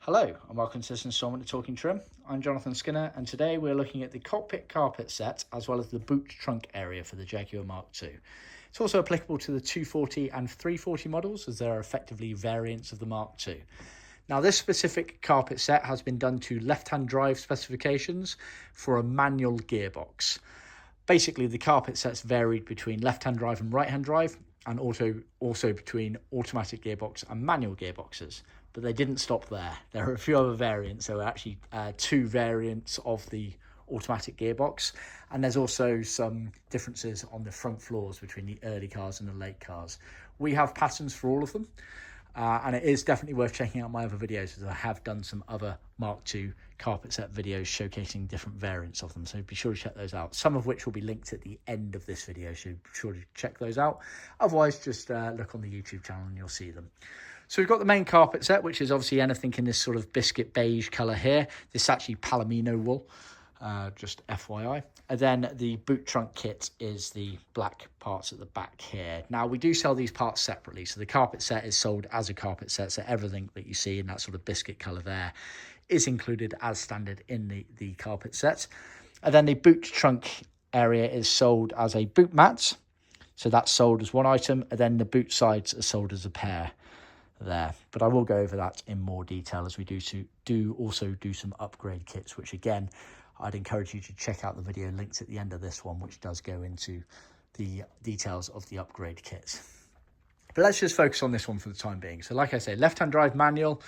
Hello and welcome to this installment of Talkin Trim. I'm Jonathon Skinner and today we're looking at the cockpit carpet set as well as the boot trunk area for the Jaguar MK2. It's also applicable to the 240 and 340 models as they are effectively variants of the MK2. Now this specific carpet set has been done to left-hand drive specifications for a manual gearbox. Basically the carpet sets varied between left-hand drive and right-hand drive and also between automatic gearbox and manual gearboxes. But they didn't stop there. There are a few other variants. There were actually two variants of the automatic gearbox, and there's also some differences on the front floors between the early cars and the late cars. We have patterns for all of them, and it is definitely worth checking out my other videos, as I have done some other Mark II carpet set videos showcasing different variants of them, so be sure to check those out, some of which will be linked at the end of this video, so be sure to check those out. Otherwise, just look on the YouTube channel and you'll see them. So we've got the main carpet set, which is obviously anything in this sort of biscuit beige colour here. This is actually palomino wool, just FYI. And then the boot trunk kit is the black parts at the back here. Now, we do sell these parts separately. So the carpet set is sold as a carpet set. So everything that you see in that sort of biscuit colour there is included as standard in the carpet set. And then the boot trunk area is sold as a boot mat. So that's sold as one item. And then the boot sides are sold as a pair there, but I will go over that in more detail as we also do some upgrade kits, which again I'd encourage you to check out the video linked at the end of this one, which does go into the details of the upgrade kit. But let's just focus on this one for the time being. So like I say, left-hand drive manual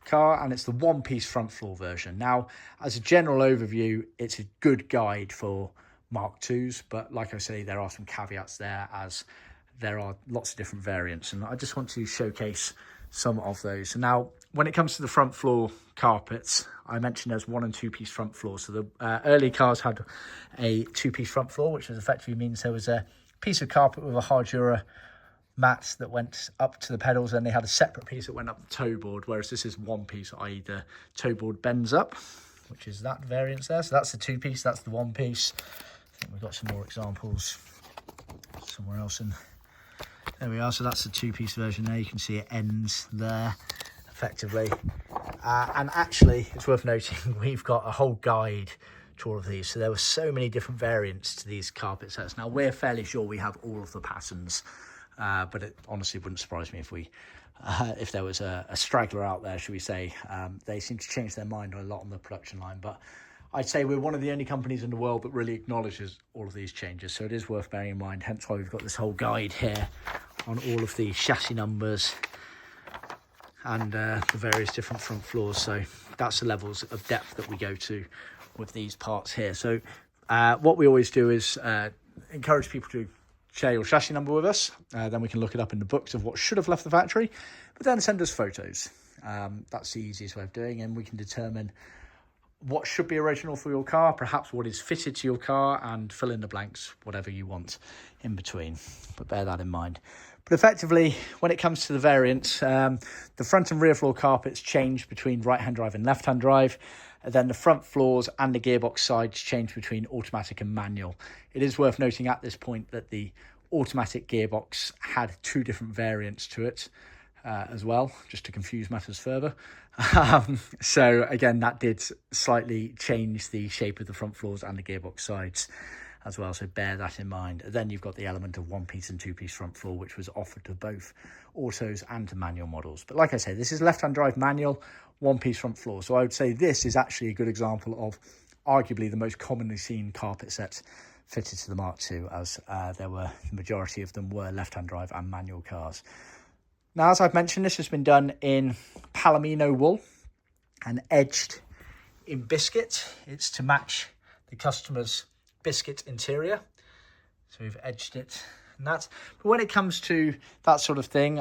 car, and it's the one-piece front floor version. Now, as a general overview, it's a good guide for Mark IIs, but like I say, there are some caveats there, as there are lots of different variants, and I just want to showcase some of those. Now, when it comes to the front floor carpets, I mentioned there's 1- and 2-piece front floors. So the early cars had a 2-piece front floor, which effectively means there was a piece of carpet with a hardura mat that went up to the pedals, and they had a separate piece that went up the toe board, whereas this is one piece, i.e. the toe board bends up, which is that variance there. So that's the 2-piece, that's the 1-piece. I think we've got some more examples somewhere else in. There we are, so that's the 2-piece version there. You can see it ends there effectively. And actually, it's worth noting, we've got a whole guide to all of these. So there were so many different variants to these carpet sets. Now, we're fairly sure we have all of the patterns, but it honestly wouldn't surprise me if there was a straggler out there, should we say. They seem to change their mind a lot on the production line, but I'd say we're one of the only companies in the world that really acknowledges all of these changes, so it is worth bearing in mind, hence why we've got this whole guide here on all of the chassis numbers and the various different front floors. So that's the levels of depth that we go to with these parts here. So what we always do is encourage people to share your chassis number with us, then we can look it up in the books of what should have left the factory, but then send us photos. That's the easiest way of doing it, and we can determine what should be original for your car, perhaps what is fitted to your car, and fill in the blanks, whatever you want in between. But bear that in mind. But effectively, when it comes to the variants, the front and rear floor carpets change between right-hand drive and left-hand drive. And then the front floors and the gearbox sides change between automatic and manual. It is worth noting at this point that the automatic gearbox had 2 different variants to it as well, just to confuse matters further. So again, that did slightly change the shape of the front floors and the gearbox sides as well, so bear that in mind. Then you've got the element of 1-piece and 2-piece front floor, which was offered to both autos and to manual models. But like I say, this is left-hand drive manual, 1-piece front floor. So I would say this is actually a good example of arguably the most commonly seen carpet sets fitted to the Mark II, as the majority of them were left-hand drive and manual cars. Now, as I've mentioned, this has been done in palomino wool and edged in biscuit. It's to match the customer's biscuit interior. So we've edged it and that. But when it comes to that sort of thing,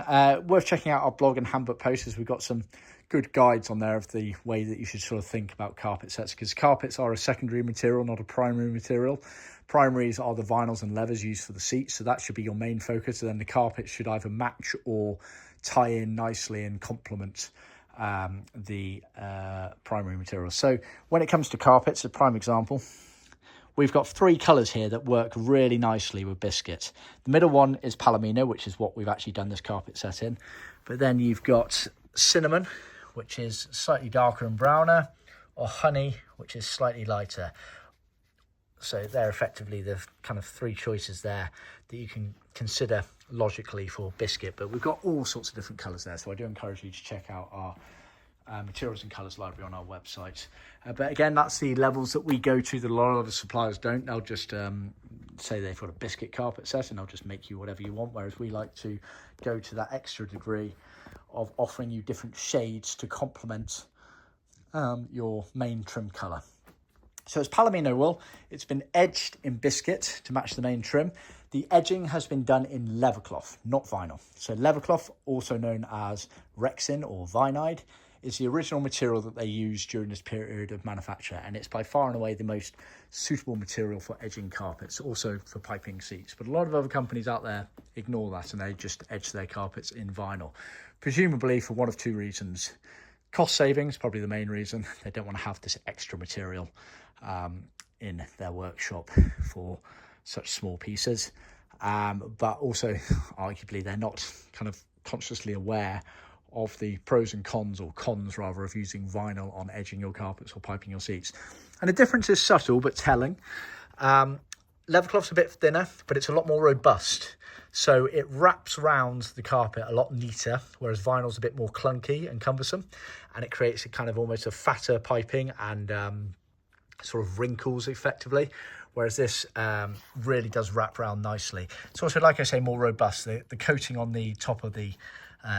worth checking out our blog and handbook posts, as we've got some good guides on there of the way that you should sort of think about carpet sets, because carpets are a secondary material, not a primary material. Primaries are the vinyls and leathers used for the seats, so that should be your main focus, and then the carpet should either match or tie in nicely and complement the primary material. So when it comes to carpets, a prime example, we've got 3 colours here that work really nicely with biscuit. The middle one is palomino, which is what we've actually done this carpet set in, but then you've got cinnamon, which is slightly darker and browner, or honey, which is slightly lighter. So they're effectively the kind of three choices there that you can consider logically for biscuit. But we've got all sorts of different colours there, so I do encourage you to check out our materials and colours library on our website. But again, that's the levels that we go to that a lot of other suppliers don't. They'll just say they've got a biscuit carpet set and they'll just make you whatever you want, whereas we like to go to that extra degree of offering you different shades to complement your main trim colour. So it's Palomino wool. It's been edged in biscuit to match the main trim. The edging has been done in Leathercloth, not vinyl. So Leathercloth, also known as Rexin or Vinide, is the original material that they used during this period of manufacture, and it's by far and away the most suitable material for edging carpets, also for piping seats. But a lot of other companies out there ignore that and they just edge their carpets in vinyl, presumably for one of two reasons. Cost savings, probably the main reason. They don't want to have this extra material in their workshop for such small pieces, but also arguably they're not kind of consciously aware of the pros and cons, or cons rather, of using vinyl on edging your carpets or piping your seats. And the difference is subtle but telling. Leathercloth's a bit thinner, but it's a lot more robust, so it wraps around the carpet a lot neater, whereas vinyl's a bit more clunky and cumbersome, and it creates a kind of almost a fatter piping and sort of wrinkles effectively, whereas this really does wrap around nicely. It's also, like I say, more robust. The coating on the top of the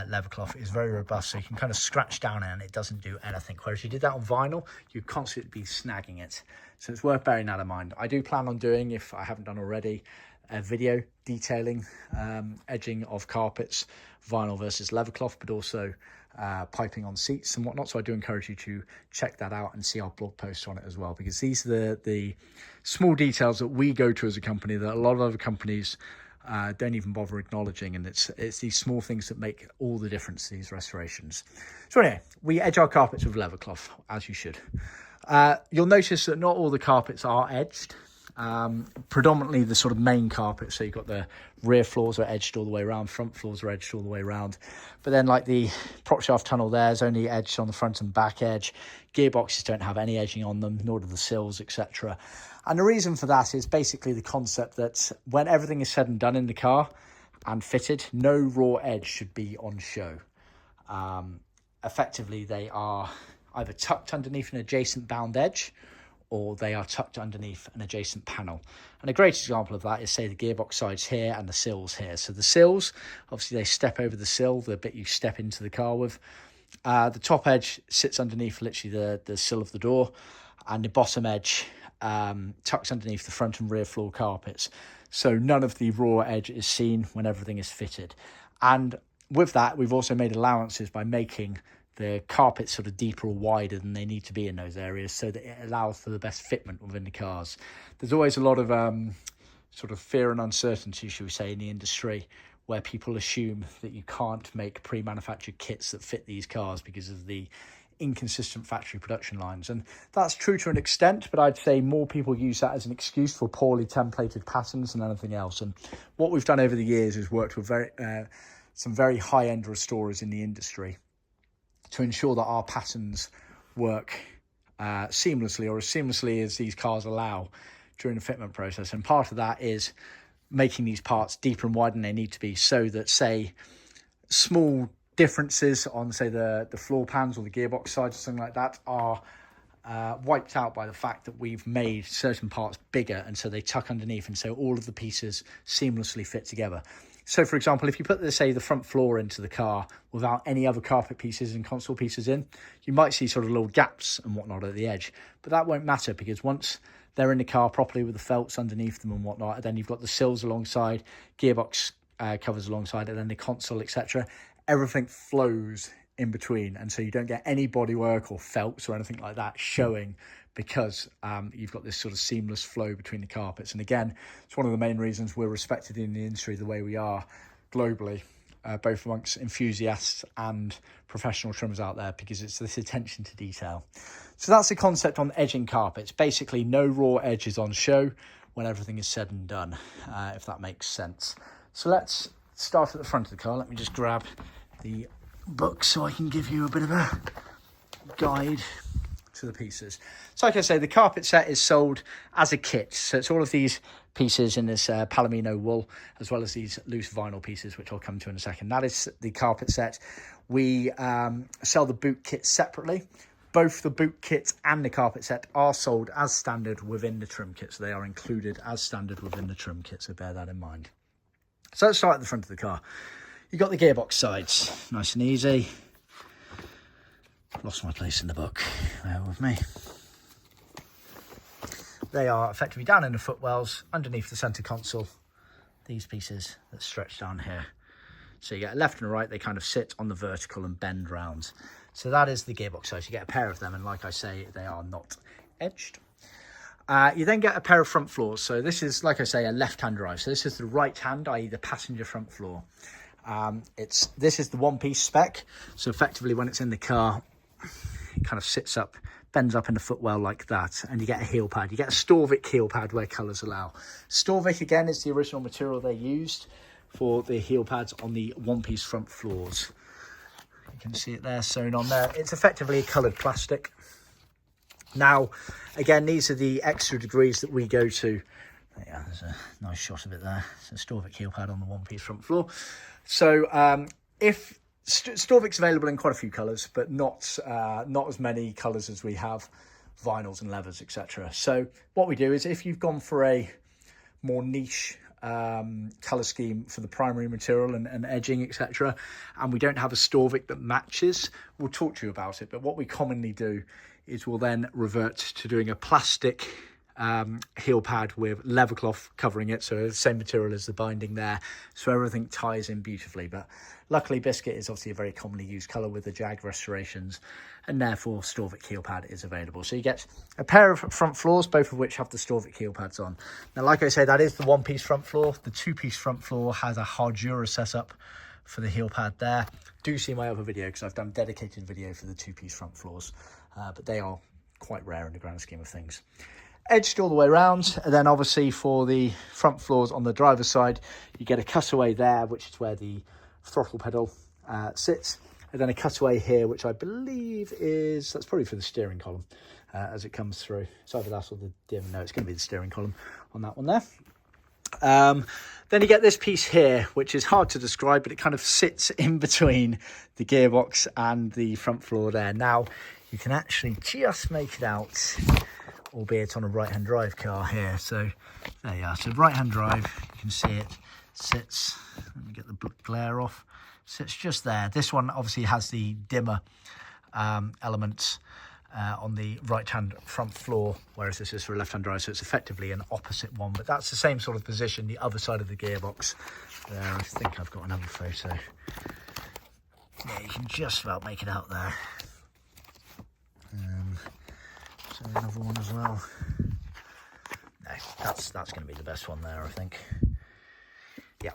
Leathercloth is very robust, so you can kind of scratch down it and it doesn't do anything, whereas if you did that on vinyl, you'd constantly be snagging it. So it's worth bearing that in mind. I do plan on doing, if I haven't done already, a video detailing edging of carpets, vinyl versus Leathercloth, but also piping on seats and whatnot. So I do encourage you to check that out and see our blog post on it as well, because these are the small details that we go to as a company that a lot of other companies don't even bother acknowledging, and it's these small things that make all the difference to these restorations. So anyway, we edge our carpets with Leathercloth, as you should. You'll notice that not all the carpets are edged. Predominantly the sort of main carpet, so you've got the rear floors are edged all the way around, front floors are edged all the way around, but then like the prop shaft tunnel there is only edged on the front and back edge. Gearboxes don't have any edging on them, nor do the sills, etc. And the reason for that is basically the concept that when everything is said and done in the car and fitted, no raw edge should be on show. Effectively, they are either tucked underneath an adjacent bound edge, or they are tucked underneath an adjacent panel. And a great example of that is, say, the gearbox sides here and the sills here. So the sills, obviously they step over the sill, the bit you step into the car with. The top edge sits underneath literally the sill of the door, and the bottom edge tucks underneath the front and rear floor carpets. So none of the raw edge is seen when everything is fitted. And with that, we've also made allowances by making the carpets sort of deeper or wider than they need to be in those areas, so that it allows for the best fitment within the cars. There's always a lot of sort of fear and uncertainty, should we say, in the industry, where people assume that you can't make pre-manufactured kits that fit these cars because of the inconsistent factory production lines. And that's true to an extent, but I'd say more people use that as an excuse for poorly templated patterns than anything else. And what we've done over the years is worked with some very high-end restorers in the industry to ensure that our patterns work seamlessly, or as seamlessly as these cars allow during the fitment process. And part of that is making these parts deeper and wider than they need to be, so that, say, small differences on, say, the floor pans or the gearbox sides or something like that are wiped out by the fact that we've made certain parts bigger, and so they tuck underneath, and so all of the pieces seamlessly fit together. So, for example, if you put, say, the front floor into the car without any other carpet pieces and console pieces in, you might see sort of little gaps and whatnot at the edge. But that won't matter, because once they're in the car properly with the felts underneath them and whatnot, and then you've got the sills alongside, gearbox covers alongside, and then the console, etc., everything flows in between. And so you don't get any bodywork or felts or anything like that showing, because you've got this sort of seamless flow between the carpets. And again, it's one of the main reasons we're respected in the industry the way we are globally, both amongst enthusiasts and professional trimmers out there, because it's this attention to detail. So that's the concept on edging carpets. Basically, no raw edges on show when everything is said and done, if that makes sense. So let's start at the front of the car. Let me just grab the book so I can give you a bit of a guide to the pieces. So like I say, the carpet set is sold as a kit. So it's all of these pieces in this palomino wool, as well as these loose vinyl pieces, which I'll come to in a second. That is the carpet set. We sell the boot kit separately. Both the boot kit and the carpet set are sold as standard within the trim kit. So they are included as standard within the trim kit. So bear that in mind. So let's start at the front of the car. You've got the gearbox sides, nice and easy. Lost my place in the book, bear with me. They are effectively down in the footwells, underneath the centre console. These pieces that stretch down here. So you get a left and a right, they kind of sit on the vertical and bend round. So that is the gearbox size. You get a pair of them, and like I say, they are not edged. You then get a pair of front floors. So this is, like I say, a left-hand drive. So this is the right hand, i.e. the passenger front floor. This is the one-piece spec. So effectively when it's in the car, it kind of sits up, bends up in the footwell like that, and you get a heel pad. You get a Stovvic heel pad where colours allow. Stovvic, again, is the original material they used for the heel pads on the one-piece front floors. You can see it there sewn on there. It's effectively a coloured plastic. Now, again, these are the extra degrees that we go to. Yeah, there's a nice shot of it there. It's a Stovvic heel pad on the one-piece front floor. So if Stovvic's available in quite a few colours, but not as many colours as we have vinyls and leathers, etc. So what we do is, if you've gone for a more niche colour scheme for the primary material and edging, etc., and we don't have a Stovvic that matches, we'll talk to you about it. But what we commonly do is we'll then revert to doing a plastic heel pad with Leathercloth covering it, so the same material as the binding there, so everything ties in beautifully. But luckily biscuit is obviously a very commonly used colour with the Jag restorations, and therefore Stovvic heel pad is available. So you get a pair of front floors, both of which have the Stovvic heel pads on. Now, like I say, that is the one-piece front floor. The two-piece front floor has a Hardura setup for the heel pad there. Do see my other video, because I've done a dedicated video for the two-piece front floors, but they are quite rare in the grand scheme of things. Edged all the way around, and then obviously for the front floors on the driver's side, you get a cutaway there, which is where the throttle pedal sits, and then a cutaway here, which I believe that's probably for the steering column as it comes through. It's either that or the dim. No, it's going to be the steering column on that one there. Then you get this piece here, which is hard to describe, but it kind of sits in between the gearbox and the front floor there. Now, you can actually just make it out, albeit on a right-hand drive car here. So there you are. So right-hand drive, you can see it sits, let me get the glare off, sits just there. This one obviously has the dimmer elements on the right-hand front floor, whereas this is for a left-hand drive, so it's effectively an opposite one, but that's the same sort of position, the other side of the gearbox. There, I think I've got another photo. Yeah, you can just about make it out there. So another one as well. No, that's going to be the best one there, I think. Yeah,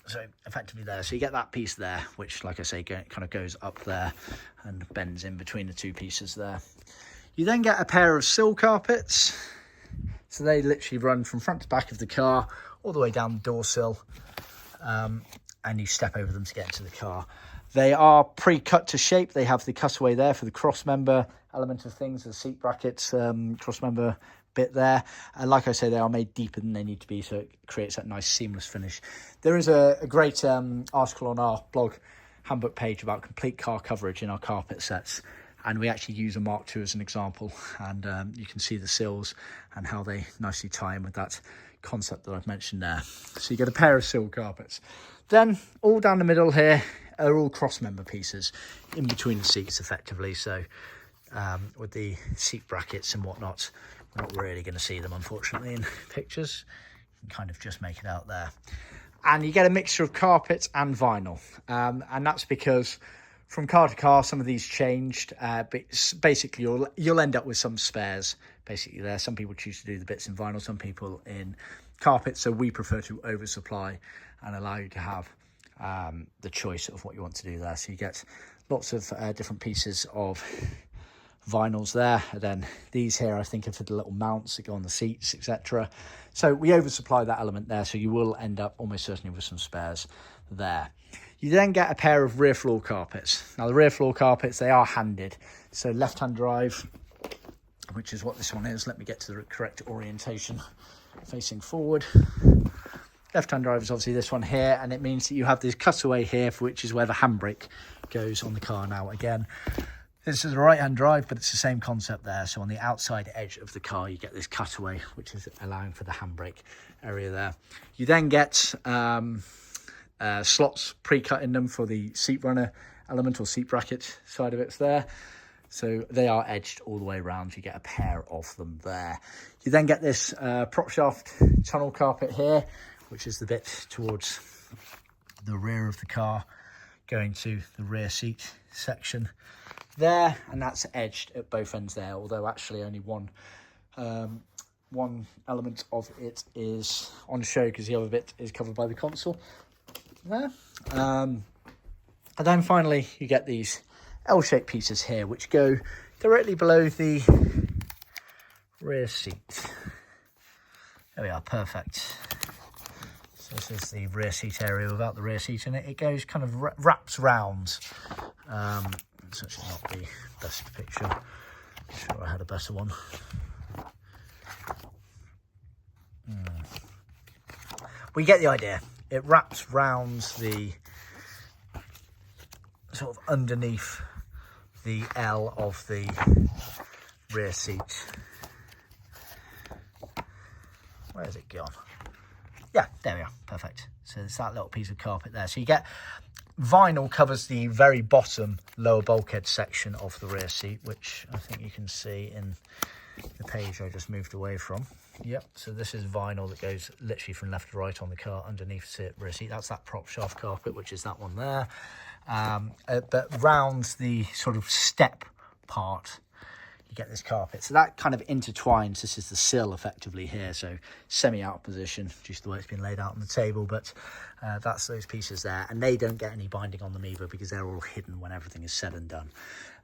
so effectively there. So you get that piece there, which, like I say, kind of goes up there and bends in between the two pieces there. You then get a pair of sill carpets. So they literally run from front to back of the car, all the way down the door sill, and you step over them to get into the car. They are pre-cut to shape. They have the cutaway there for the cross member element of things, the seat brackets, cross member bit there. And like I say, they are made deeper than they need to be, so it creates that nice seamless finish. There is a great article on our blog handbook page about complete car coverage in our carpet sets, and we actually use a Mark II as an example, and you can see the sills and how they nicely tie in with that concept that I've mentioned there. So you get a pair of sill carpets. Then all down the middle here are all cross member pieces in between the seats effectively. So with the seat brackets and whatnot, we're not really going to see them unfortunately in pictures. You can kind of just make it out there. And you get a mixture of carpet and vinyl, and that's because from car to car some of these changed, but basically you'll end up with some spares basically there. Some people choose to do the bits in vinyl, some people in carpet, so we prefer to oversupply and allow you to have the choice of what you want to do there. So you get lots of different pieces of vinyls there, and then these here I think are for the little mounts that go on the seats, etc. So we oversupply that element there, so you will end up almost certainly with some spares there. You then get a pair of rear floor carpets. Now the rear floor carpets, they are handed. So left-hand drive, which is what this one is. Let me get to the correct orientation, facing forward. Left-hand drive is obviously this one here, and it means that you have this cutaway here, which is where the handbrake goes on the car. Now again, this is a right-hand drive, but it's the same concept there. So on the outside edge of the car, you get this cutaway, which is allowing for the handbrake area there. You then get slots pre-cut in them for the seat runner element or seat bracket side of it's there. So they are edged all the way around. You get a pair of them there. You then get this prop shaft tunnel carpet here, which is the bit towards the rear of the car, going to the rear seat section there, and that's edged at both ends there, although actually only one element of it is on show because the other bit is covered by the console there. And then finally you get these L-shaped pieces here, which go directly below the rear seat. There we are, perfect. So this is the rear seat area without the rear seat in it. It goes kind of wraps round. It's actually not the best picture. I'm sure I had a better one. We get the idea. It wraps round the sort of underneath the L of the rear seat. Where has it gone? Yeah, there we are, perfect. So there's that little piece of carpet there. So you get vinyl covers the very bottom lower bulkhead section of the rear seat, which I think you can see in the page I just moved away from. Yep, so this is vinyl that goes literally from left to right on the car underneath the rear seat. That's that prop shaft carpet, which is that one there. But round the sort of step part, you get this carpet. So that kind of intertwines. This is the sill effectively here, so semi-out position, just the way it's been laid out on the table. But that's those pieces there, and they don't get any binding on them either because they're all hidden when everything is said and done.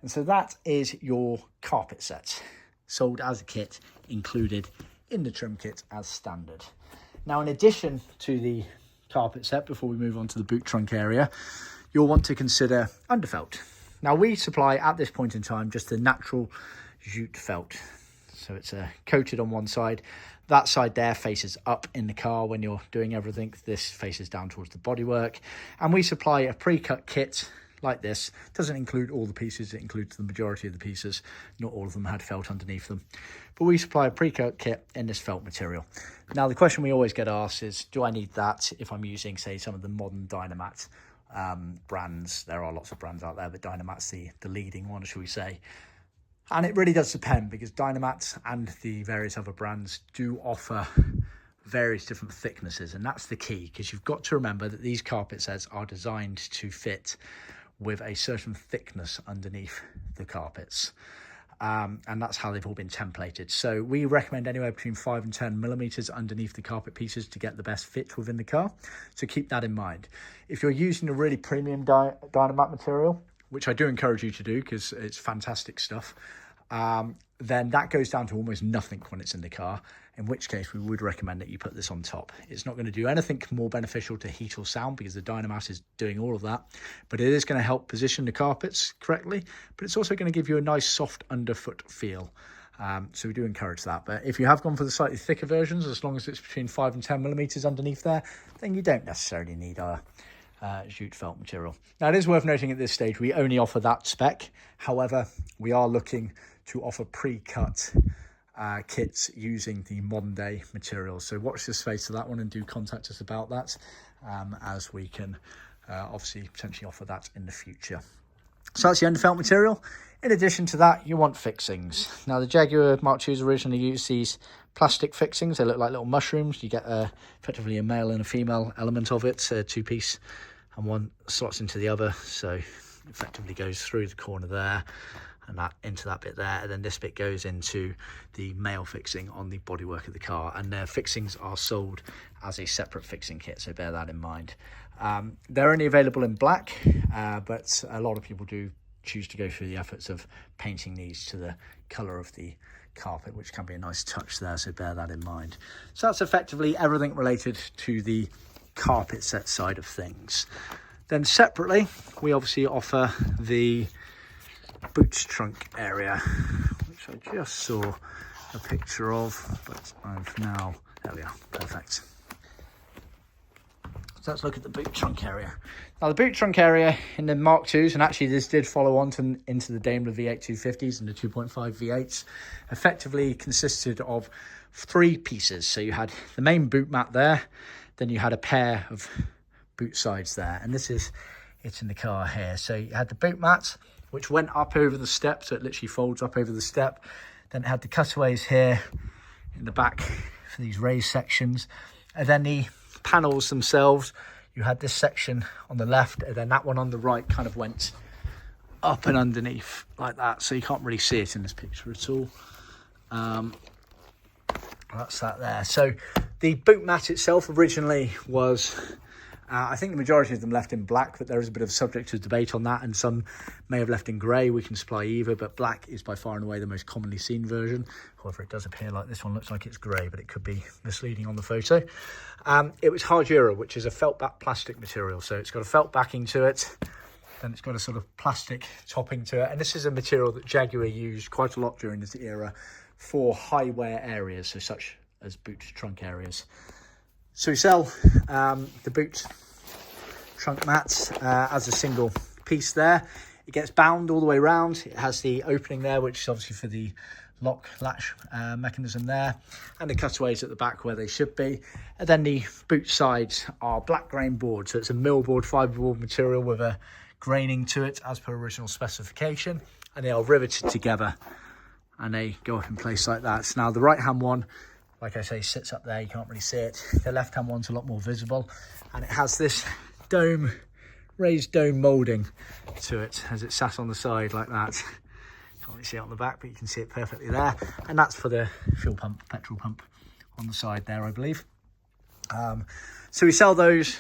And so that is your carpet set, sold as a kit, included in the trim kit as standard. Now, in addition to the carpet set, before we move on to the boot trunk area, you'll want to consider underfelt. Now, we supply at this point in time just the natural jute felt. So it's coated on one side. That side there faces up in the car when you're doing everything. This faces down towards the bodywork. And we supply a pre-cut kit like this. It doesn't include all the pieces. It includes the majority of the pieces. Not all of them had felt underneath them. But we supply a pre-cut kit in this felt material. Now, the question we always get asked is, do I need that if I'm using, say, some of the modern Dynamat brands? There are lots of brands out there, but Dynamat's the leading one, should we say. And it really does depend, because Dynamat and the various other brands do offer various different thicknesses, and that's the key, because you've got to remember that these carpet sets are designed to fit with a certain thickness underneath the carpets, and that's how they've all been templated. So we recommend anywhere between 5 and 10 millimeters underneath the carpet pieces to get the best fit within the car, so keep that in mind. If you're using a really premium Dynamat material, which I do encourage you to do because it's fantastic stuff, then that goes down to almost nothing when it's in the car, in which case we would recommend that you put this on top. It's not going to do anything more beneficial to heat or sound because the Dynamat is doing all of that, but it is going to help position the carpets correctly, but it's also going to give you a nice soft underfoot feel. So we do encourage that. But if you have gone for the slightly thicker versions, as long as it's between 5 and 10 millimeters underneath there, then you don't necessarily need our jute felt material. Now, it is worth noting at this stage we only offer that spec. However, we are looking to offer pre-cut kits using the modern day materials, so watch this space for that one and do contact us about that, as we can obviously potentially offer that in the future. So that's the underfelt material. In addition to that, you want fixings. Now, the Jaguar MK2s originally used these plastic fixings. They look like little mushrooms. You get effectively a male and a female element of it, two-piece, and one slots into the other, so effectively goes through the corner there and that into that bit there, and then this bit goes into the male fixing on the bodywork of the car, and their fixings are sold as a separate fixing kit, so bear that in mind. They're only available in black, but a lot of people do choose to go through the efforts of painting these to the colour of the carpet, which can be a nice touch there, so bear that in mind. So that's effectively everything related to the carpet set side of things. Then separately, we obviously offer the boot trunk area, which I just saw a picture of, but I've now, there we are, perfect. So let's look at the boot trunk area. Now the boot trunk area in the Mark IIs, and actually this did follow on into the Daimler V8 250s and the 2.5 V8s, effectively consisted of 3 pieces. So you had the main boot mat there, then you had a pair of boot sides there, and this is it in the car here. So you had the boot mat, which went up over the step, so it literally folds up over the step. Then it had the cutaways here in the back for these raised sections, and then the panels themselves, you had this section on the left, and then that one on the right kind of went up and underneath like that, so you can't really see it in this picture at all. That's that there. So the boot mat itself originally was I think the majority of them left in black, but there is a bit of a subject of debate on that, and some may have left in grey. We can supply either, but black is by far and away the most commonly seen version. However, it does appear like this one looks like it's grey, but it could be misleading on the photo. It was Hardura, which is a felt back plastic material. So it's got a felt backing to it, then it's got a sort of plastic topping to it. And this is a material that Jaguar used quite a lot during this era for high wear areas, so such as boot trunk areas. So we sell the boot trunk mats as a single piece there. It gets bound all the way around. It has the opening there, which is obviously for the lock latch mechanism there, and the cutaways at the back where they should be. And then the boot sides are black grain board, so it's a millboard fiberboard material with a graining to it as per original specification, and they are riveted together and they go up in place like that. So now the right hand one, like I say, sits up there, you can't really see it. The left hand one's a lot more visible, and it has this dome, raised dome moulding to it as it sat on the side like that. Can't really see it on the back, but you can see it perfectly there, and that's for the fuel pump, petrol pump on the side there, I believe. So we sell those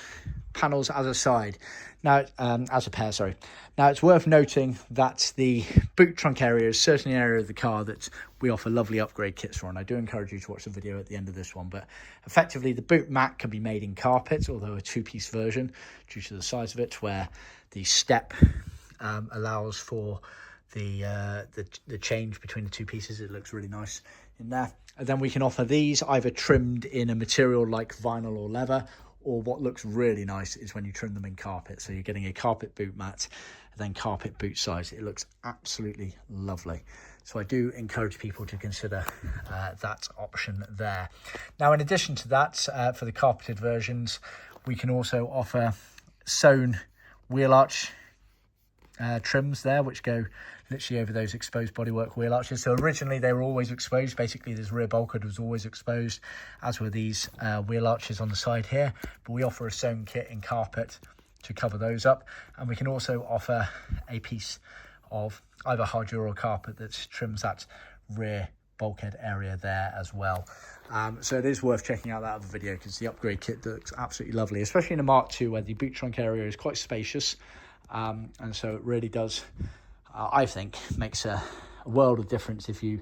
panels as a side now, as a pair, sorry. Now it's worth noting that the boot trunk area is certainly an area of the car that we offer lovely upgrade kits for, and I do encourage you to watch the video at the end of this one. But effectively the boot mat can be made in carpet, although a 2-piece version due to the size of it, where the step allows for the change between the 2 pieces. It looks really nice in there. And then we can offer these either trimmed in a material like vinyl or leather, or what looks really nice is when you trim them in carpet. So you're getting a carpet boot mat and then carpet boot sides. It looks absolutely lovely. So I do encourage people to consider that option there. Now, in addition to that, for the carpeted versions, we can also offer sewn wheel arch trims there, which go literally over those exposed bodywork wheel arches. So originally they were always exposed. Basically this rear bulkhead was always exposed, as were these wheel arches on the side here, but we offer a sewn kit in carpet to cover those up. And we can also offer a piece of either hardura or carpet that trims that rear bulkhead area there as well. So it is worth checking out that other video, because the upgrade kit looks absolutely lovely, especially in a Mark II where the boot trunk area is quite spacious. And so it really does, I think, makes a world of difference if you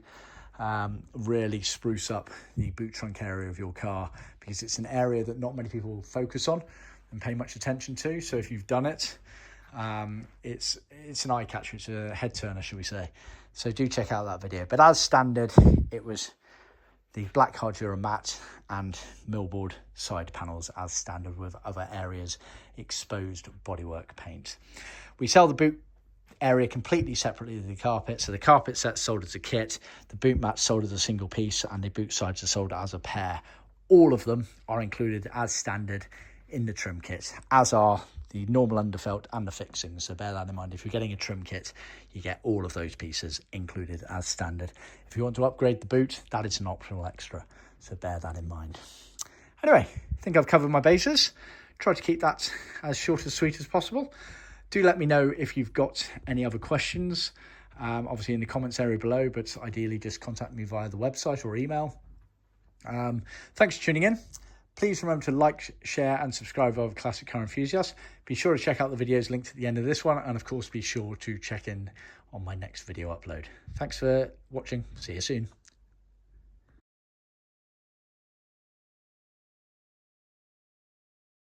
really spruce up the boot trunk area of your car, because it's an area that not many people focus on and pay much attention to. So if you've done it, it's an eye catcher, it's a head turner, shall we say. So do check out that video. But as standard, it was the black hardura mat and millboard side panels as standard, with other areas exposed bodywork paint. We sell the boot area completely separately to the carpet. So the carpet set's sold as a kit, the boot mat's sold as a single piece, and the boot sides are sold as a pair. All of them are included as standard in the trim kit, as are the normal underfelt and the fixings. So bear that in mind. If you're getting a trim kit, you get all of those pieces included as standard. If you want to upgrade the boot, that is an optional extra. So bear that in mind. Anyway, I think I've covered my bases. Try to keep that as short and sweet as possible. Do let me know if you've got any other questions, obviously in the comments area below, but ideally just contact me via the website or email. Thanks for tuning in. Please remember to like, share and subscribe over Classic Car Enthusiasts. Be sure to check out the videos linked at the end of this one, and of course be sure to check in on my next video upload. Thanks for watching. See you soon.